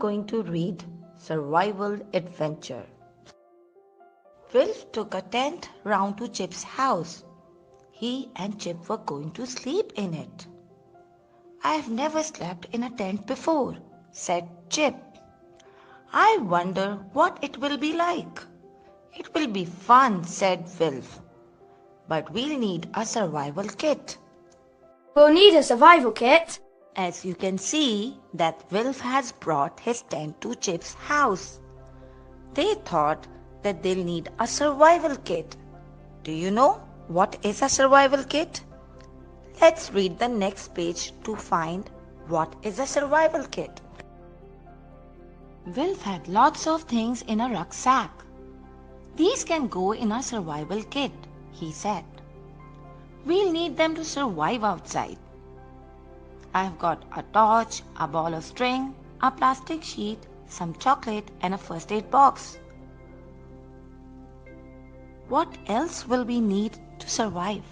going to read Survival Adventure. Wilf took a tent round to Chip's house. He and Chip were going to sleep in it. "I have never slept in a tent before," said Chip. "I wonder what it will be like." "It will be fun," said Wilf. "But we'll need a survival kit." We'll need a survival kit. As you can see that Wilf has brought his tent to Chip's house. They thought that they'll need a survival kit. Do you know what is a survival kit? Let's read the next page to find what is a survival kit. Wilf had lots of things in a rucksack. "These can go in a survival kit," he said. "We'll need them to survive outside. I've got a torch, a ball of string, a plastic sheet, some chocolate, and a first aid box. What else will we need to survive?"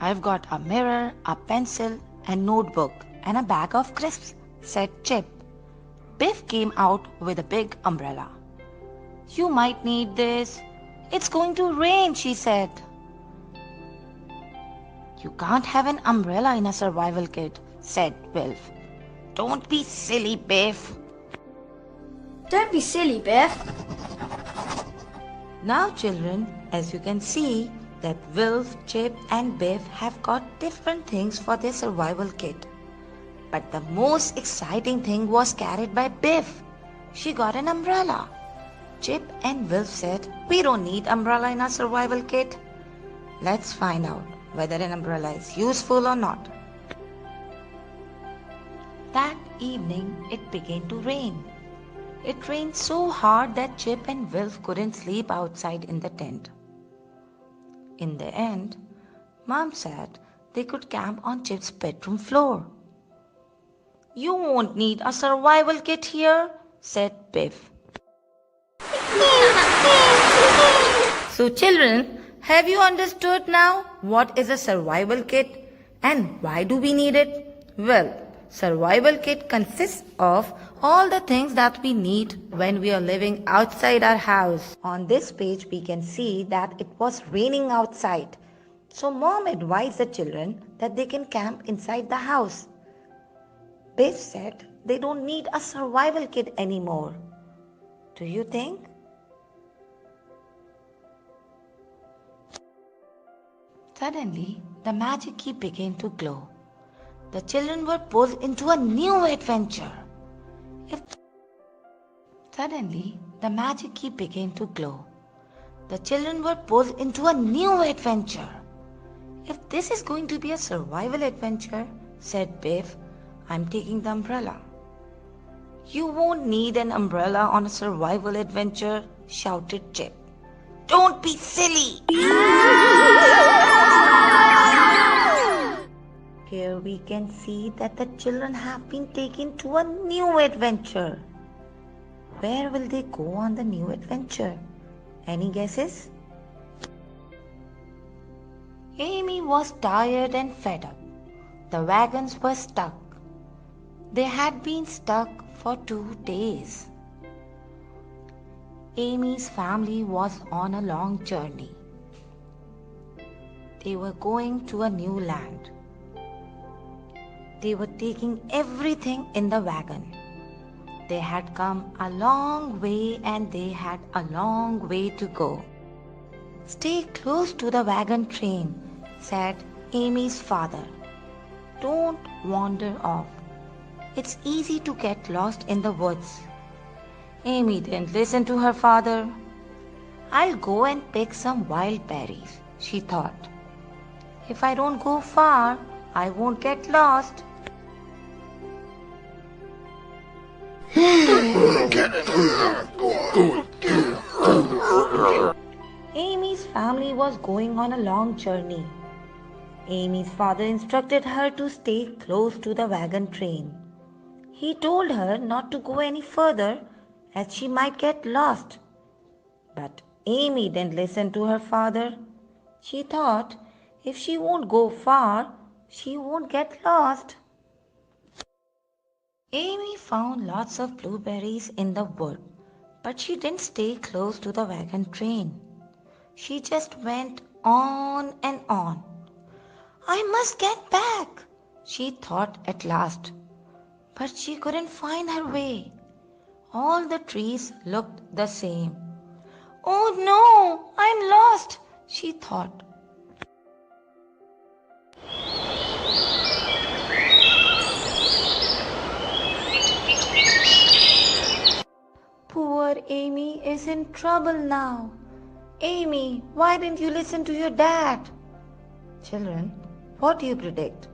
"I've got a mirror, a pencil, and notebook, and a bag of crisps," said Chip. Biff came out with a big umbrella. "You might need this. It's going to rain," she said. "You can't have an umbrella in a survival kit," said Wilf. "Don't be silly, Biff." Don't be silly, Biff. Now children, as you can see that Wilf, Chip and Biff have got different things for their survival kit. But the most exciting thing was carried by Biff. She got an umbrella. Chip and Wilf said, "We don't need umbrella in our survival kit." Let's find out whether an umbrella is useful or not. That evening it began to rain. It rained so hard that Chip and Wilf couldn't sleep outside in the tent. In the end, Mom said they could camp on Chip's bedroom floor. "You won't need a survival kit here," said Biff. So children, have you understood now what is a survival kit and why do we need it? Well, survival kit consists of all the things that we need when we are living outside our house. On this page we can see that it was raining outside. So Mom advised the children that they can camp inside the house. Biff said they don't need a survival kit anymore. Do you think? Suddenly, the magic key began to glow. The children were pulled into a new adventure. Suddenly, the magic key began to glow. The children were pulled into a new adventure. "If this is going to be a survival adventure," said Biff, "I'm taking the umbrella." "You won't need an umbrella on a survival adventure," shouted Chip. "Don't be silly!" Here we can see that the children have been taken to a new adventure. Where will they go on the new adventure? Any guesses? Amy was tired and fed up. The wagons were stuck. They had been stuck for 2 days. Amy's family was on a long journey. They were going to a new land. They were taking everything in the wagon. They had come a long way and they had a long way to go. "Stay close to the wagon train," said Amy's father. "Don't wander off. It's easy to get lost in the woods." Amy didn't listen to her father. "I'll go and pick some wild berries," she thought. "If I don't go far, I won't get lost." Amy's family was going on a long journey. Amy's father instructed her to stay close to the wagon train. He told her not to go any further as she might get lost. But Amy didn't listen to her father. She thought if she won't go far, she won't get lost. Amy found lots of blueberries in the wood, but she didn't stay close to the wagon train. She just went on and on. I must get back, she thought at last. But she couldn't find her way. All the trees looked the same. Oh no, I'm lost, she thought. Poor Amy is in trouble now. Amy, why didn't you listen to your dad? Children, what do you predict?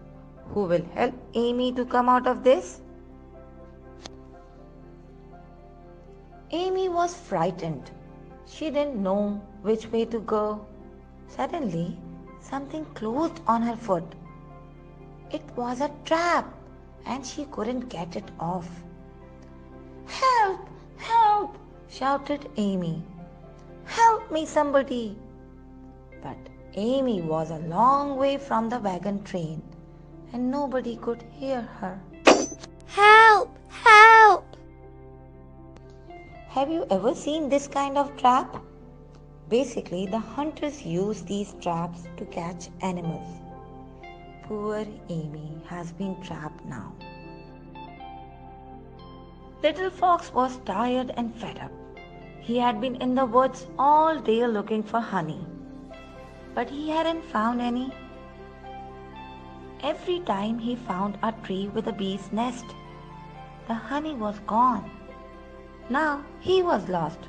Who will help Amy to come out of this? Amy was frightened. She didn't know which way to go. Suddenly, something closed on her foot. It was a trap, and she couldn't get it off. Help! Help! Shouted Amy. Help me, somebody! But Amy was a long way from the wagon train, and nobody could hear her. Help! Help! Have you ever seen this kind of trap? Basically, the hunters use these traps to catch animals. Poor Amy has been trapped now. Little Fox was tired and fed up. He had been in the woods all day looking for honey, but he hadn't found any. Every time he found a tree with a bee's nest, the honey was gone. Now he was lost.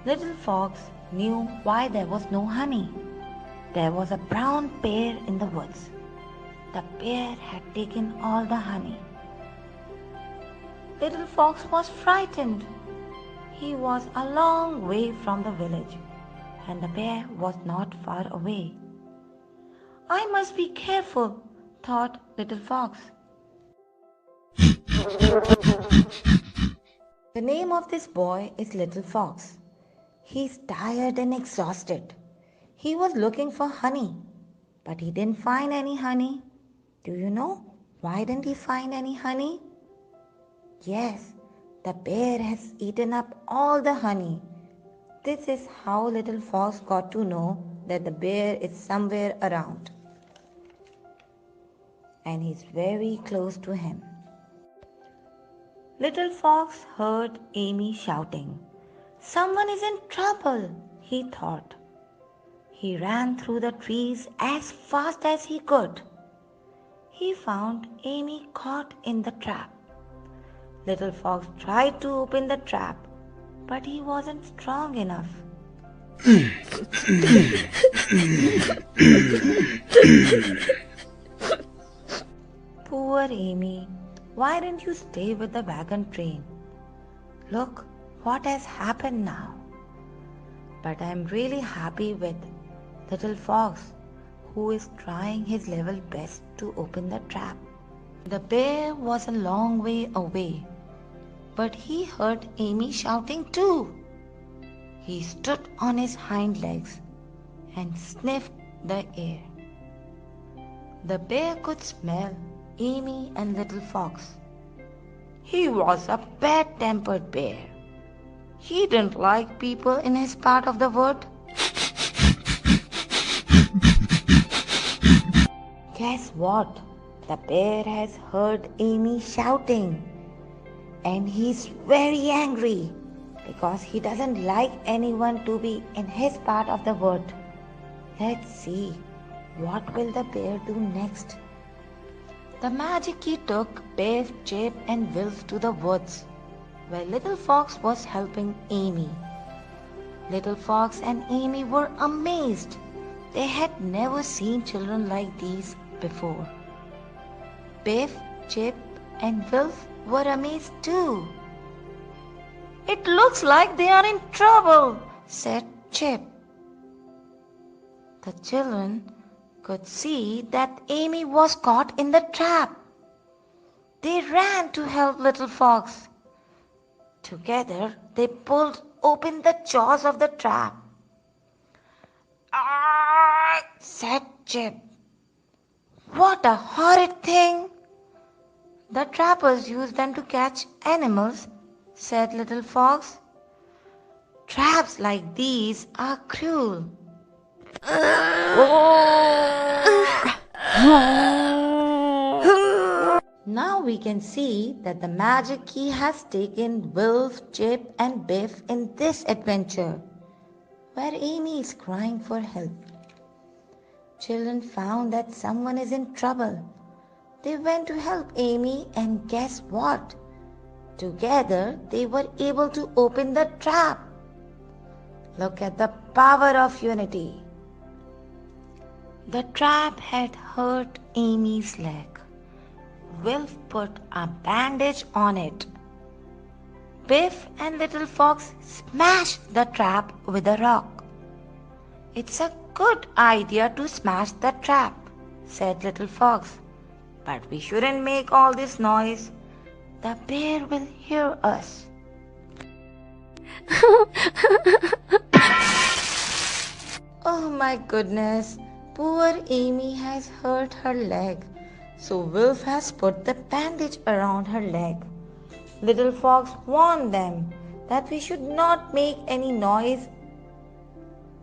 Little Fox knew why there was no honey. There was a brown bear in the woods. The bear had taken all the honey. Little Fox was frightened. He was a long way from the village, and the bear was not far away. I must be careful, thought Little Fox. The name of this boy is Little Fox. He's tired and exhausted. He was looking for honey, but he didn't find any honey. Do you know why didn't he find any honey? Yes, the bear has eaten up all the honey. This is how Little Fox got to know that the bear is somewhere around, and he's very close to him. Little Fox heard Amy shouting. Someone is in trouble, he thought. He ran through the trees as fast as he could. He found Amy caught in the trap. Little Fox tried to open the trap, but he wasn't strong enough. Poor Amy, why didn't you stay with the wagon train? Look what has happened now. But I am really happy with Little Fox, who is trying his level best to open the trap. The bear was a long way away, but he heard Amy shouting too. He stood on his hind legs and sniffed the air. The bear could smell Amy and Little Fox. He was a bad-tempered bear. He didn't like people in his part of the wood. Guess what? The bear has heard Amy shouting, and he's very angry because he doesn't like anyone to be in his part of the wood. Let's see, what will the bear do next? The magic key took Biff, Chip and Wilf to the woods, where Little Fox was helping Amy. Little Fox and Amy were amazed. They had never seen children like these before. Biff, Chip and Wilf were amazed too. It looks like they are in trouble, said Chip. The children could see that Amy was caught in the trap. They ran to help Little Fox. Together they pulled open the jaws of the trap. Ah, said Chip. What a horrid thing! The trappers use them to catch animals, said Little Fox. Traps like these are cruel. Now we can see that the magic key has taken Wolf, Chip, and Biff in this adventure, where Amy is crying for help. Children found that someone is in trouble. They went to help Amy, and guess what? Together they were able to open the trap. Look at the power of unity. The trap had hurt Amy's leg. Wolf put a bandage on it. Biff and Little Fox smashed the trap with a rock. It's a good idea to smash the trap, said Little Fox. But we shouldn't make all this noise. The bear will hear us. Oh my goodness, poor Amy has hurt her leg. So Wolf has put the bandage around her leg. Little Fox warned them that we should not make any noise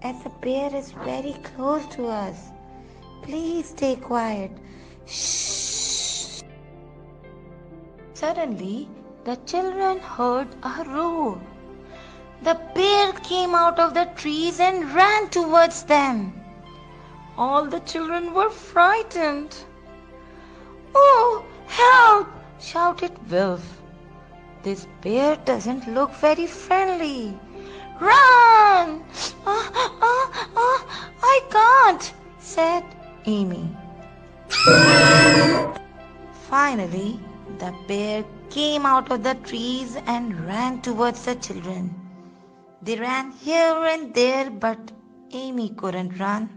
as the bear is very close to us. Please stay quiet. Shh. Suddenly, the children heard a roar. The bear came out of the trees and ran towards them. All the children were frightened. "Oh, help!" shouted Wolf. "This bear doesn't look very friendly. Run!" I can't," said Amy. Finally, the bear came out of the trees and ran towards the children. They ran here and there, but Amy couldn't run.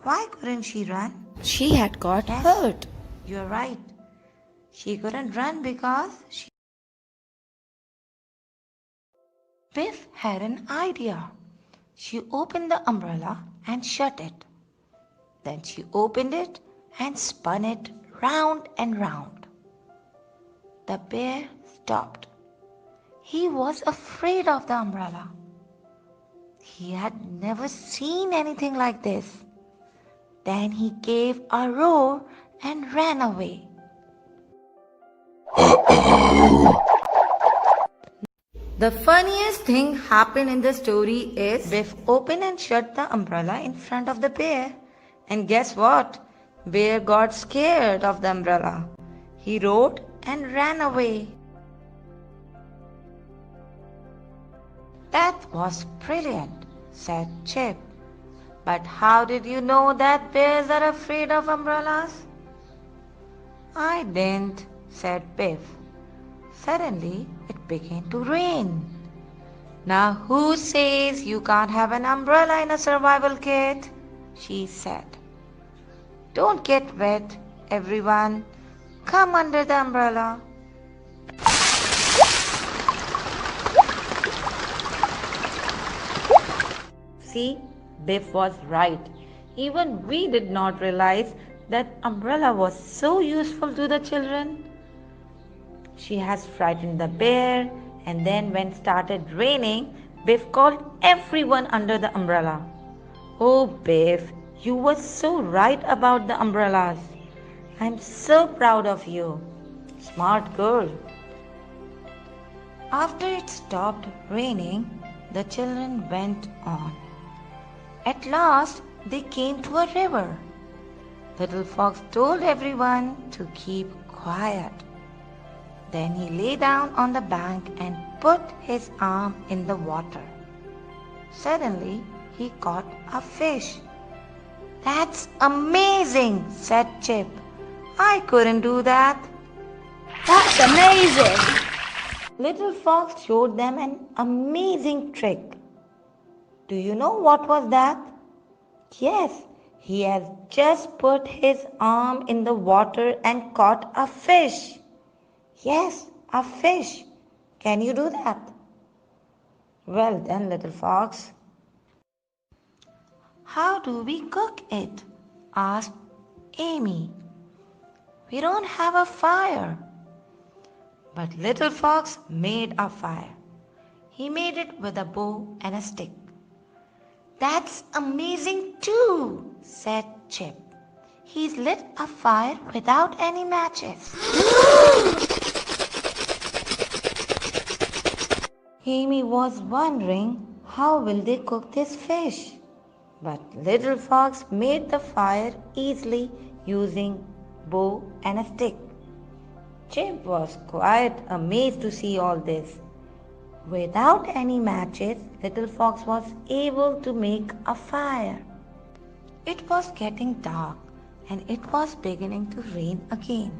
Why couldn't she run? She had got Yes. hurt. You're right. She couldn't run because Biff had an idea. She opened the umbrella and shut it. Then she opened it and spun it round and round. The bear stopped. He was afraid of the umbrella. He had never seen anything like this. Then he gave a roar and ran away. The funniest thing happened in the story is Biff opened and shut the umbrella in front of the bear. And guess what? Bear got scared of the umbrella. He roared and ran away. That was brilliant, said Chip. But how did you know that bears are afraid of umbrellas? I didn't, said Biff. Suddenly, it began to rain. Now who says you can't have an umbrella in a survival kit? She said. Don't get wet, everyone. Come under the umbrella. See, Biff was right. Even we did not realize that umbrella was so useful to the children. She has frightened the bear, and then when it started raining, Biff called everyone under the umbrella. Oh Biff, you were so right about the umbrellas. I'm so proud of you. Smart girl. After it stopped raining, the children went on. At last, they came to a river. Little Fox told everyone to keep quiet. Then he lay down on the bank and put his arm in the water. Suddenly, he caught a fish. That's amazing, said Chip. I couldn't do that. That's amazing. Little Fox showed them an amazing trick. Do you know what was that? Yes, he has just put his arm in the water and caught a fish. Yes, a fish. Can you do that? Well then, Little Fox. How do we cook it? Asked Amy. "We don't have a fire." But Little Fox made a fire. He made it with a bow and a stick. "That's amazing too," said Chip. "He's lit a fire without any matches." Amy was wondering how will they cook this fish. But Little Fox made the fire easily using bow and a stick. Chip was quite amazed to see all this. Without any matches, Little Fox was able to make a fire. It was getting dark and it was beginning to rain again.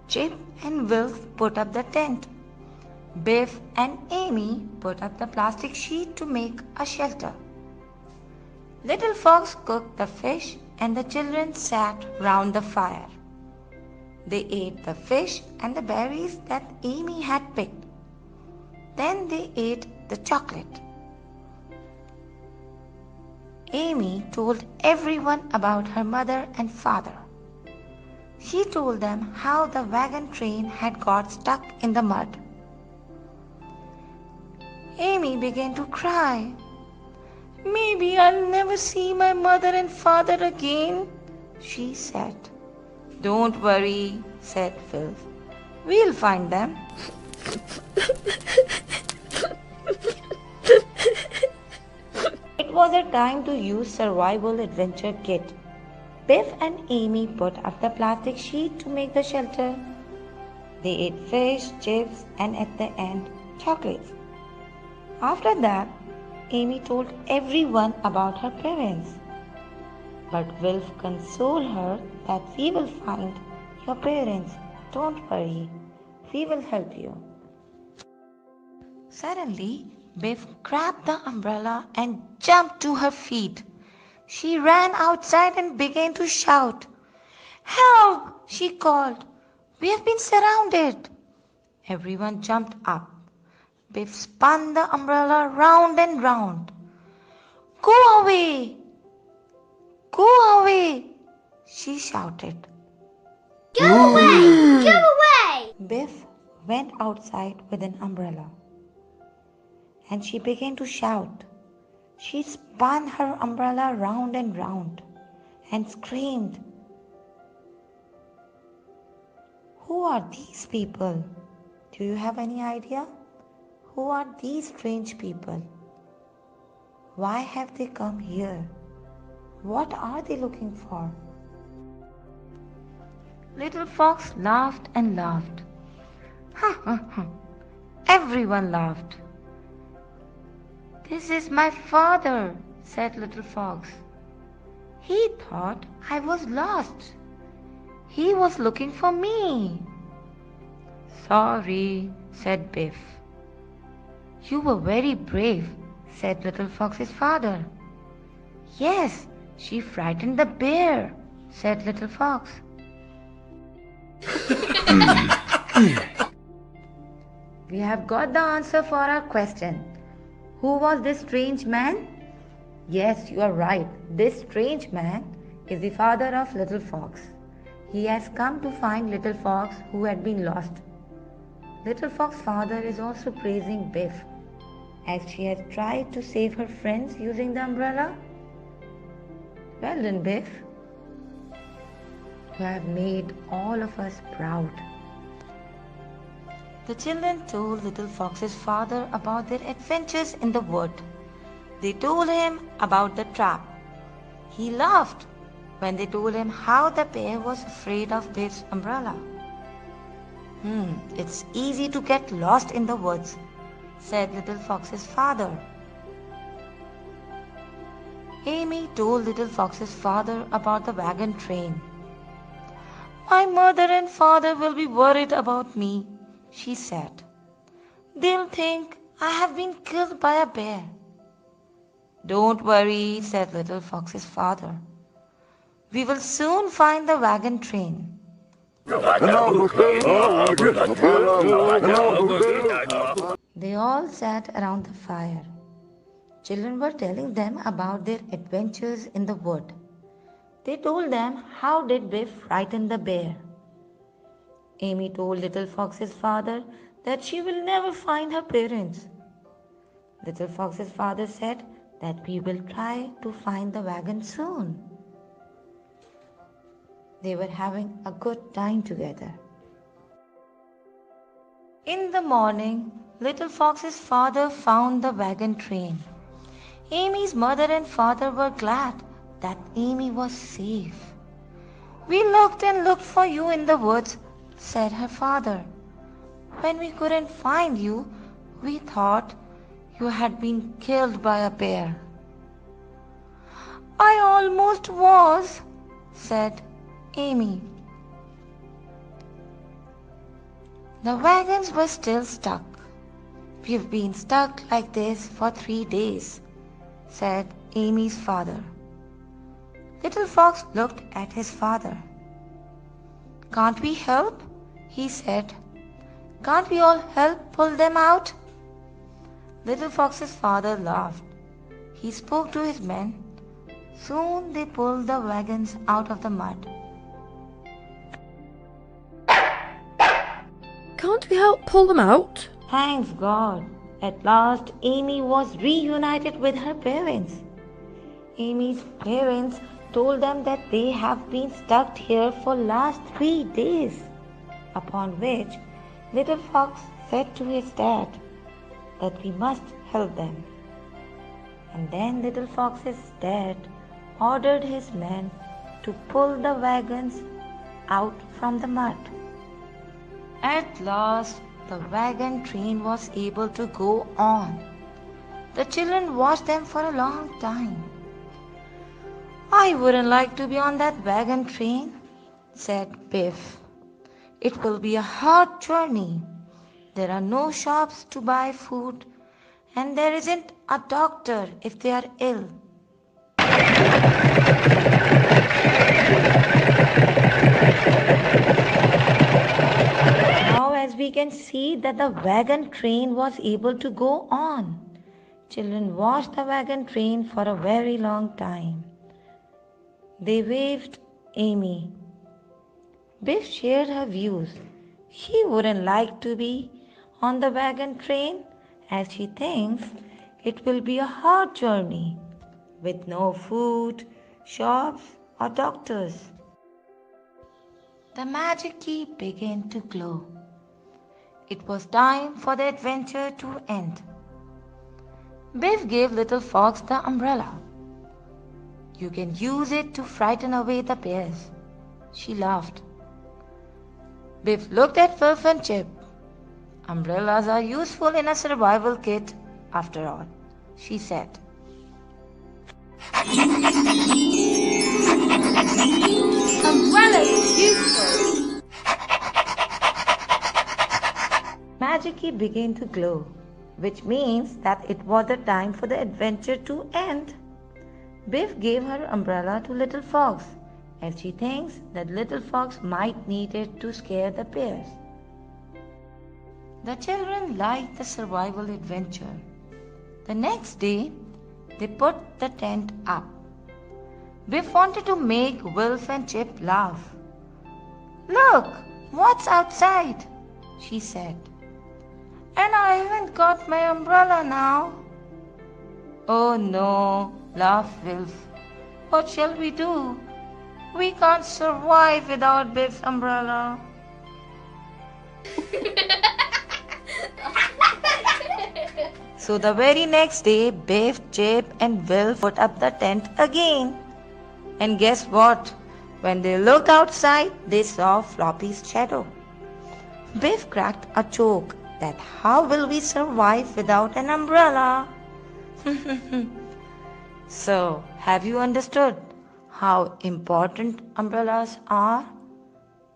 Chip and Wilf put up the tent. Biff and Amy put up the plastic sheet to make a shelter. Little Fox cooked the fish and the children sat round the fire. They ate the fish and the berries that Amy had picked. Then they ate the chocolate. Amy told everyone about her mother and father. She told them how the wagon train had got stuck in the mud. Amy began to cry. "Maybe I'll never see my mother and father again," she said. "Don't worry," said Phil. "We'll find them." It was a time to use survival adventure kit. Biff and Amy put up the plastic sheet to make the shelter. They ate fish, chips, and at the end, chocolates. After that, Amy told everyone about her parents. But Wilf consoled her that we will find your parents. Don't worry, we will help you. Suddenly, Biff grabbed the umbrella and jumped to her feet. She ran outside and began to shout. "Help!" she called. "We have been surrounded." Everyone jumped up. Biff spun the umbrella round and round. "Go away! Go away!" she shouted. Go away! Go away! Biff went outside with an umbrella and she began to shout. She spun her umbrella round and round and screamed. "Who are these people? Do you have any idea? Who are these strange people? Why have they come here? What are they looking for?" Little Fox laughed and laughed. "Ha ha ha!" Everyone laughed. "This is my father," said Little Fox. "He thought I was lost. He was looking for me." "Sorry," said Biff. "You were very brave," said Little Fox's father. "Yes, she frightened the bear," said Little Fox. We have got the answer for our question. Who was this strange man? Yes, you are right. This strange man is the father of Little Fox. He has come to find Little Fox who had been lost. Little Fox's father is also praising Biff as she has tried to save her friends using the umbrella. Well done, Biff. You have made all of us proud. The children told Little Fox's father about their adventures in the wood. They told him about the trap. He laughed when they told him how the bear was afraid of Biff's umbrella. It's easy to get lost in the woods," said Little Fox's father. Amy told Little Fox's father about the wagon train. "My mother and father will be worried about me," she said. "They'll think I have been killed by a bear." "Don't worry," said Little Fox's father. "We will soon find the wagon train." They all sat around the fire. Children were telling them about their adventures in the wood. They told them how did Biff frighten the bear. Amy told Little Fox's father that she will never find her parents. Little Fox's father said that we will try to find the wagon soon. They were having a good time together. In the morning, Little Fox's father found the wagon train. Amy's mother and father were glad that Amy was safe. "We looked and looked for you in the woods," said her father. "When we couldn't find you, we thought you had been killed by a bear." "I almost was," said Amy. The wagons were still stuck. "We've been stuck like this for 3 days," said Amy's father. Little Fox looked at his father. "Can't we help?" he said. "Can't we all help pull them out?" Little Fox's father laughed. He spoke to his men. Soon they pulled the wagons out of the mud. Can't we help pull them out? Thanks God! At last Amy was reunited with her parents. Amy's parents told them that they have been stuck here for last 3 days. Upon which Little Fox said to his dad that we must help them. And then Little Fox's dad ordered his men to pull the wagons out from the mud. At last, the wagon train was able to go on. The children watched them for a long time. "I wouldn't like to be on that wagon train," said Biff. "It will be a hard journey. There are no shops to buy food, and there isn't a doctor if they are ill." Now, as we can see that the wagon train was able to go on. Children watched the wagon train for a very long time. They waved Amy. Biff shared her views. She wouldn't like to be on the wagon train as she thinks it will be a hard journey with no food, shops, or doctors. The magic key began to glow. It was time for the adventure to end. Biff gave Little Fox the umbrella. "You can use it to frighten away the bears," she laughed. Biff looked at Wilf and Chip. "Umbrellas are useful in a survival kit, after all," she said. Umbrella is useful. Magic key began to glow, which means that it was the time for the adventure to end. Biff gave her umbrella to Little Fox, as she thinks that Little Fox might need it to scare the bears. The children liked the survival adventure. The next day, they put the tent up. Biff wanted to make Wilf and Chip laugh. "Look, what's outside?" she said. "And I haven't got my umbrella now." "Oh no," laughed Wilf. "What shall we do? We can't survive without Biff's umbrella." So the very next day, Biff, Chip, and Wilf put up the tent again. And guess what? When they looked outside, they saw Floppy's shadow. Biff cracked a joke that how will we survive without an umbrella? So, have you understood how important umbrellas are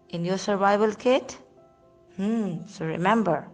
in your survival kit? So remember,